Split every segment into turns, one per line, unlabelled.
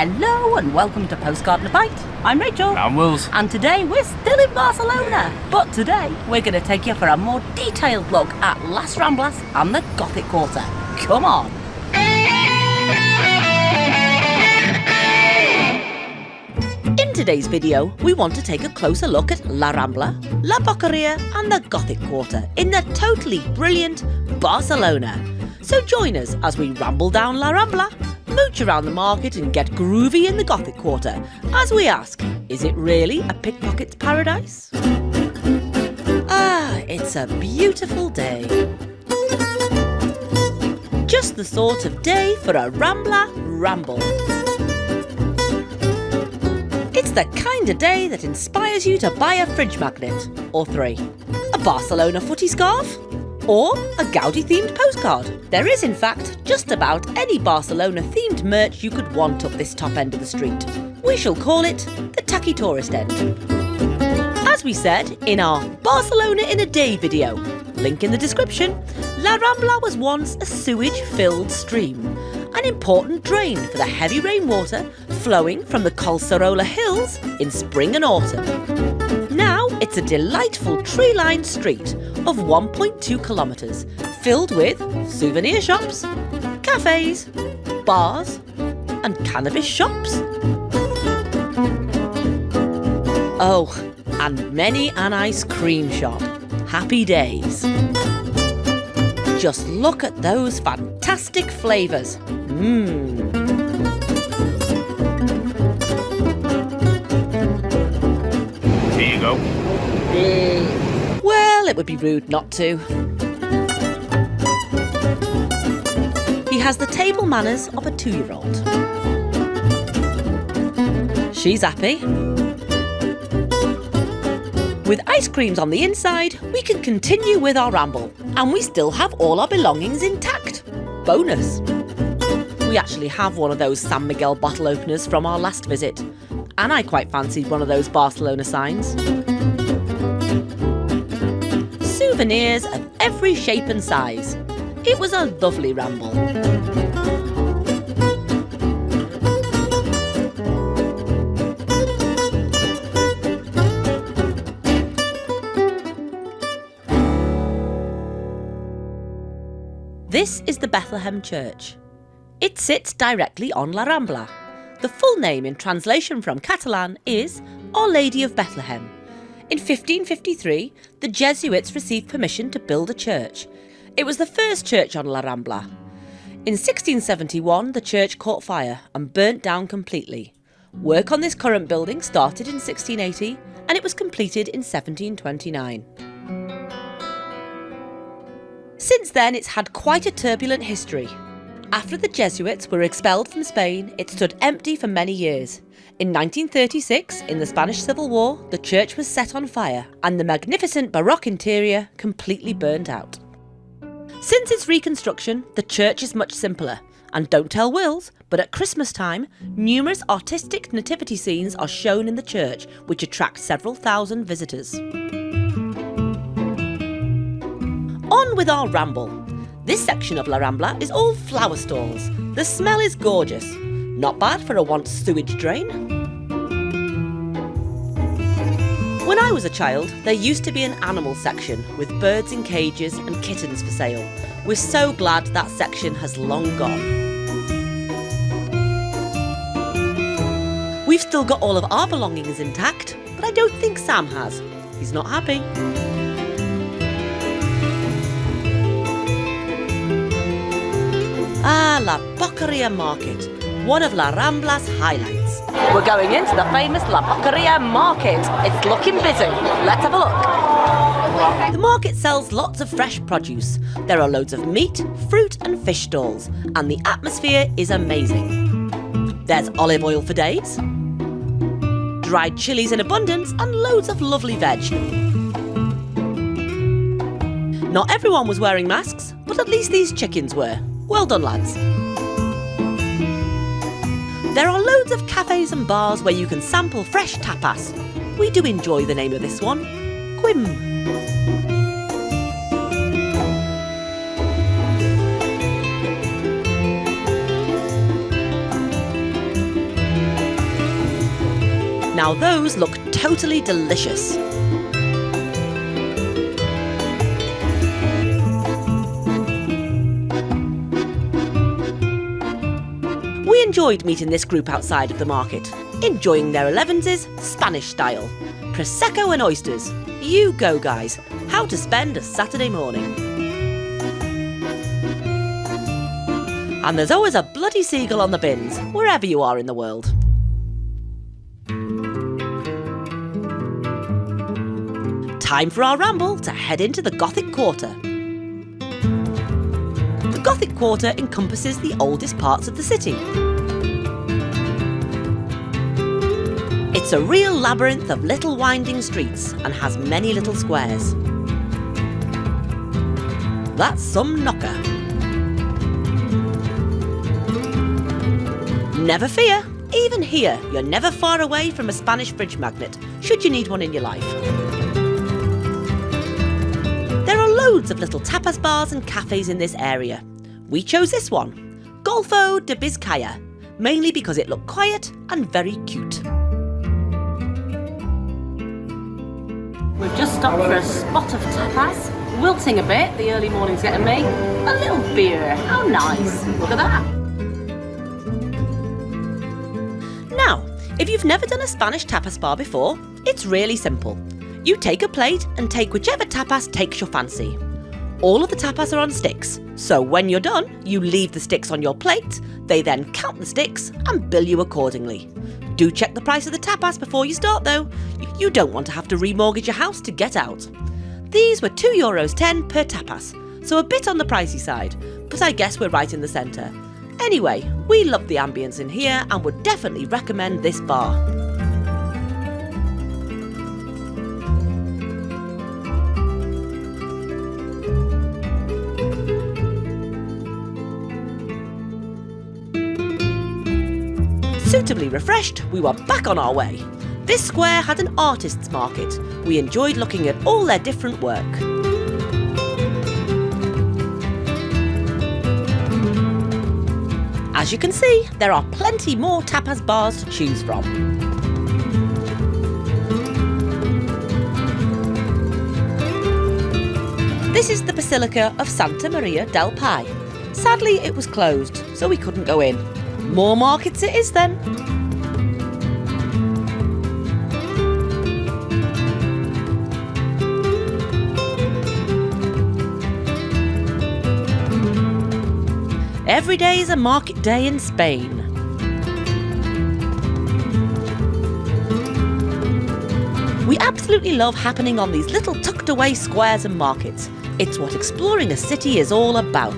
Hello and welcome to Postcard and a Pint. I'm Rachel.
Rambles.
And today we're still in Barcelona. But today we're going to take you for a more detailed look at Las Ramblas and the Gothic Quarter. Come on. In today's video, we want to take a closer look at La Rambla, La Boqueria and the Gothic Quarter in the totally brilliant Barcelona. So join us as we ramble down La Rambla, mooch around the market and get groovy in the Gothic Quarter as we ask, is it really a pickpocket's paradise? Ah, it's a beautiful day. Just the sort of day for a Rambla ramble. It's the kind of day that inspires you to buy a fridge magnet, or three, a Barcelona footy scarf, or a Gaudi-themed postcard. There is, in fact, just about any Barcelona-themed merch you could want up this top end of the street. We shall call it the tacky tourist end. As we said in our Barcelona in a Day video, link in the description, La Rambla was once a sewage-filled stream, an important drain for the heavy rainwater flowing from the Collserola Hills in spring and autumn. Now it's a delightful tree-lined street of 1.2 kilometres, filled with souvenir shops, cafes, bars and cannabis shops. Oh, and many an ice cream shop. Happy days. Just look at those fantastic flavours.
Here you go.
Well, it would be rude not to. He has the table manners of a 2-year-old. She's happy. With ice creams on the inside, we can continue with our ramble. And we still have all our belongings intact. Bonus! We actually have one of those San Miguel bottle openers from our last visit. And I quite fancied one of those Barcelona signs. Souvenirs of every shape and size. It was a lovely ramble. This is the Bethlehem Church. It sits directly on La Rambla. The full name in translation from Catalan is Our Lady of Bethlehem. In 1553, the Jesuits received permission to build a church. It was the first church on La Rambla. In 1671, the church caught fire and burnt down completely. Work on this current building started in 1680 and it was completed in 1729. Since then, it's had quite a turbulent history. After the Jesuits were expelled from Spain, it stood empty for many years. In 1936, in the Spanish Civil War, the church was set on fire and the magnificent Baroque interior completely burnt out. Since its reconstruction, the church is much simpler. And don't tell Wills, but at Christmas time, numerous artistic nativity scenes are shown in the church, which attract several thousand visitors. On with our ramble. This section of La Rambla is all flower stalls. The smell is gorgeous. Not bad for a once sewage drain. When I was a child, there used to be an animal section with birds in cages and kittens for sale. We're so glad that section has long gone. We've still got all of our belongings intact, but I don't think Sam has. He's not happy. Ah, La Boqueria Market, one of La Rambla's highlights. We're going into the famous La Boqueria Market. It's looking busy. Let's have a look. The market sells lots of fresh produce. There are loads of meat, fruit and fish stalls, and the atmosphere is amazing. There's olive oil for days, dried chilies in abundance, and loads of lovely veg. Not everyone was wearing masks, but at least these chickens were. Well done, lads. There are loads of cafes and bars where you can sample fresh tapas. We do enjoy the name of this one, Quim. Now those look totally delicious. We enjoyed meeting this group outside of the market, enjoying their 11s Spanish style. Prosecco and oysters. You go, guys. How to spend a Saturday morning. And there's always a bloody seagull on the bins, wherever you are in the world. Time for our ramble to head into the Gothic Quarter. The Gothic Quarter encompasses the oldest parts of the city. It's a real labyrinth of little winding streets and has many little squares. That's some knocker. Never fear, even here, you're never far away from a Spanish fridge magnet, should you need one in your life. There are loads of little tapas bars and cafes in this area. We chose this one, Golfo de Vizcaya, mainly because it looked quiet and very cute.
We've just stopped for a spot of tapas, wilting a bit, the early morning's getting me. A little beer, how nice, look at that.
Now, if you've never done a Spanish tapas bar before, it's really simple. You take a plate and take whichever tapas takes your fancy. All of the tapas are on sticks, so when you're done, you leave the sticks on your plate, they then count the sticks and bill you accordingly. Do check the price of the tapas before you start though. You don't want to have to remortgage your house to get out. These were €2.10 per tapas, so a bit on the pricey side, but I guess we're right in the centre. Anyway, we love the ambience in here and would definitely recommend this bar. Suitably refreshed, we were back on our way. This square had an artists' market. We enjoyed looking at all their different work. As you can see, there are plenty more tapas bars to choose from. This is the Basilica of Santa Maria del Pi. Sadly, it was closed, so we couldn't go in. More markets it is then. Every day is a market day in Spain. We absolutely love happening on these little tucked away squares and markets. It's what exploring a city is all about.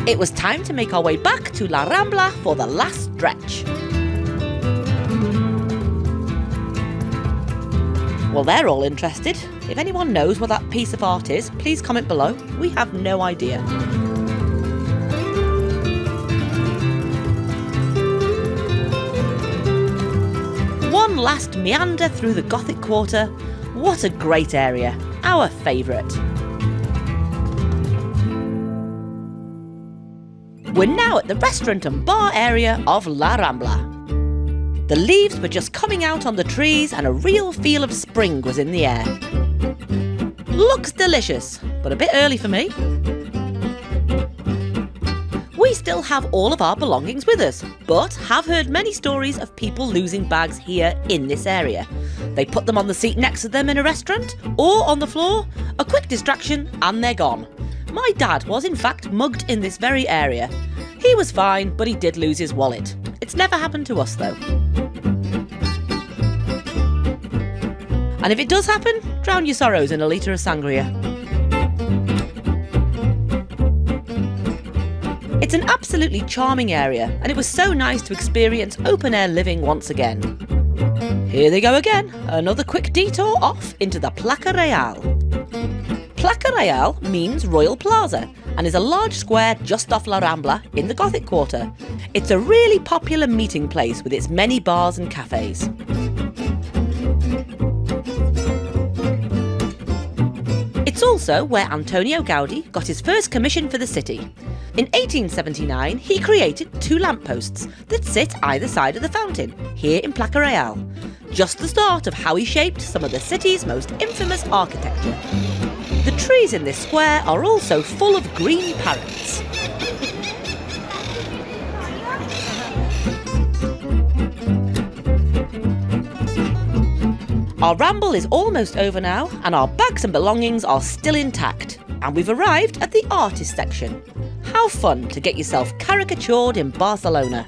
It was time to make our way back to La Rambla for the last stretch. Well, they're all interested. If anyone knows what that piece of art is, please comment below. We have no idea. One last meander through the Gothic Quarter. What a great area. Our favourite. We're now at the restaurant and bar area of La Rambla. The leaves were just coming out on the trees and a real feel of spring was in the air. Looks delicious, but a bit early for me. We still have all of our belongings with us, but have heard many stories of people losing bags here in this area. They put them on the seat next to them in a restaurant or on the floor, a quick distraction and they're gone. My dad was in fact mugged in this very area. He was fine, but he did lose his wallet. It's never happened to us though. And if it does happen, drown your sorrows in a litre of sangria. It's an absolutely charming area, and it was so nice to experience open-air living once again. Here they go again, another quick detour off into the Placa Real. Placa Real means Royal Plaza, and is a large square just off La Rambla in the Gothic Quarter. It's a really popular meeting place with its many bars and cafes. It's It's also where Antonio Gaudi got his first commission for the city. In 1879, he created 2 lampposts that sit either side of the fountain, here in Placa Real. Just the start of how he shaped some of the city's most infamous architecture. The trees in this square are also full of green parrots. Our ramble is almost over now, and our bags and belongings are still intact. And we've arrived at the artist section. How fun to get yourself caricatured in Barcelona.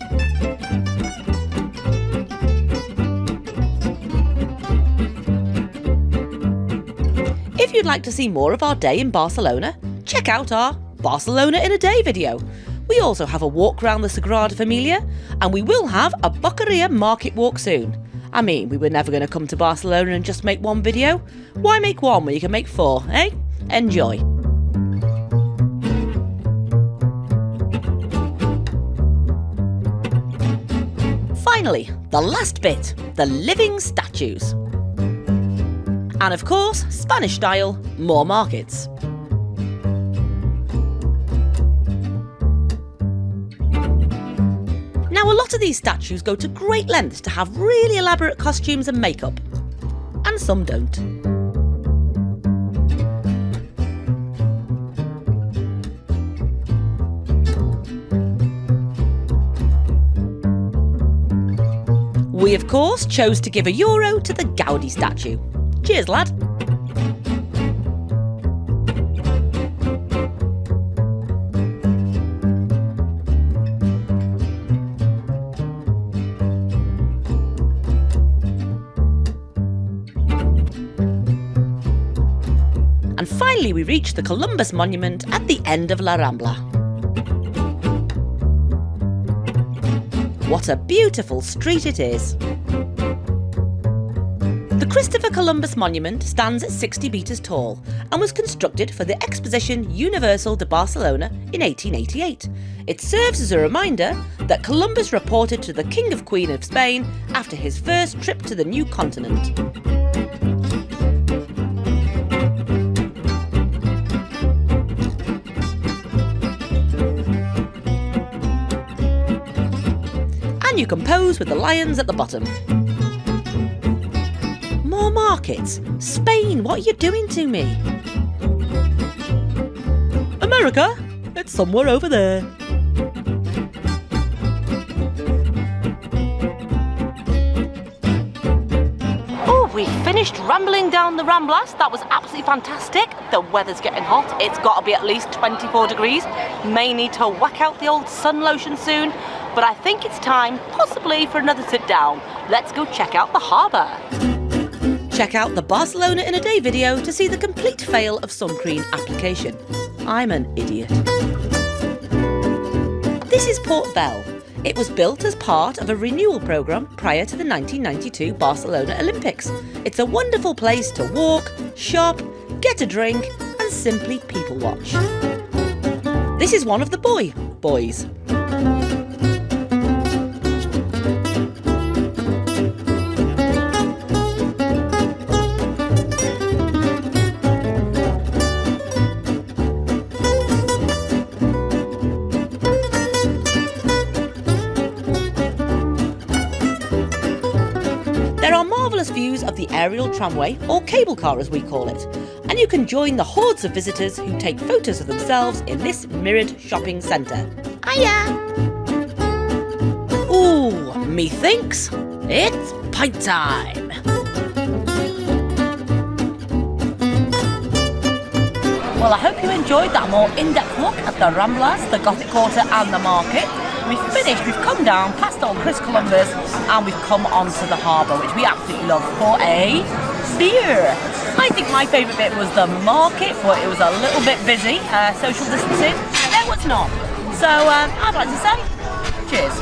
If you'd like to see more of our day in Barcelona, check out our Barcelona in a Day video. We also have a walk around the Sagrada Familia, and we will have a Boqueria market walk soon. I mean, we were never going to come to Barcelona and just make one video. Why make one when you can make 4, eh? Enjoy. Finally, the last bit, the living statues. And of course, Spanish style, more markets. Now, a lot of these statues go to great lengths to have really elaborate costumes and makeup. And some don't. We, of course, chose to give €1 to the Gaudi statue. Cheers, lad. And finally we reached the Columbus Monument at the end of La Rambla. What a beautiful street it is. The Christopher Columbus Monument stands at 60 metres tall and was constructed for the Exposition Universal de Barcelona in 1888. It serves as a reminder that Columbus reported to the King of Queen of Spain after his first trip to the new continent. And you can pose with the lions at the bottom. More markets. Spain, what are you doing to me? America? It's somewhere over there. Oh, we finished rambling down the Ramblas. That was absolutely fantastic. The weather's getting hot. It's got to be at least 24 degrees. May need to whack out the old sun lotion soon. But I think it's time, possibly, for another sit down. Let's go check out the harbour. Check out the Barcelona in a Day video to see the complete fail of sun cream application. I'm an idiot. This is Port Vell. It was built as part of a renewal programme prior to the 1992 Barcelona Olympics. It's a wonderful place to walk, shop, get a drink and simply people watch. This is one of the boys. There are marvellous views of the aerial tramway, or cable car as we call it, and you can join the hordes of visitors who take photos of themselves in this mirrored shopping centre. Hiya! Ooh, methinks it's pint time! Well, I hope you enjoyed that more in-depth look at the Ramblas, the Gothic Quarter and the market. We've finished, we've come down past old Chris Columbus and we've come onto the harbour, which we absolutely love, for a beer. I think my favourite bit was the market, but it was a little bit busy, social distancing, there was none. So I'd like to say, cheers.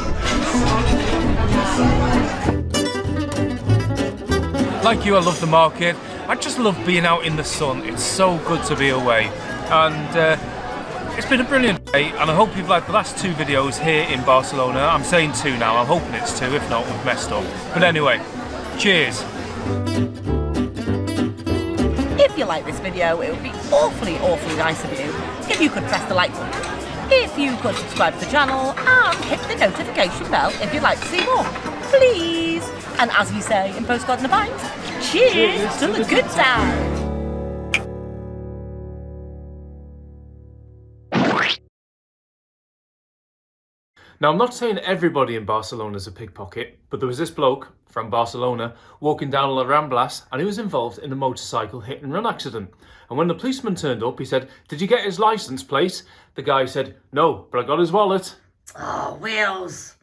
Like you, I love the market. I just love being out in the sun. It's so good to be away. And it's been a brilliant day, and I hope you've liked the last 2 videos here in Barcelona. I'm saying 2 now, I'm hoping it's 2, if not, we've messed up. But anyway, cheers.
If if you like this video, it would be awfully, awfully nice of you if you could press the like button, if you could subscribe to the channel and hit the notification bell if you'd like to see more. Please! And as we say in Postcard and a Pint, cheers to the good times!
Now, I'm not saying everybody in Barcelona is a pickpocket, but there was this bloke from Barcelona walking down Las Ramblas and he was involved in a motorcycle hit and run accident. And when the policeman turned up, he said, "Did you get his license plate?" The guy said, "No, but I got his wallet."
Oh, wheels!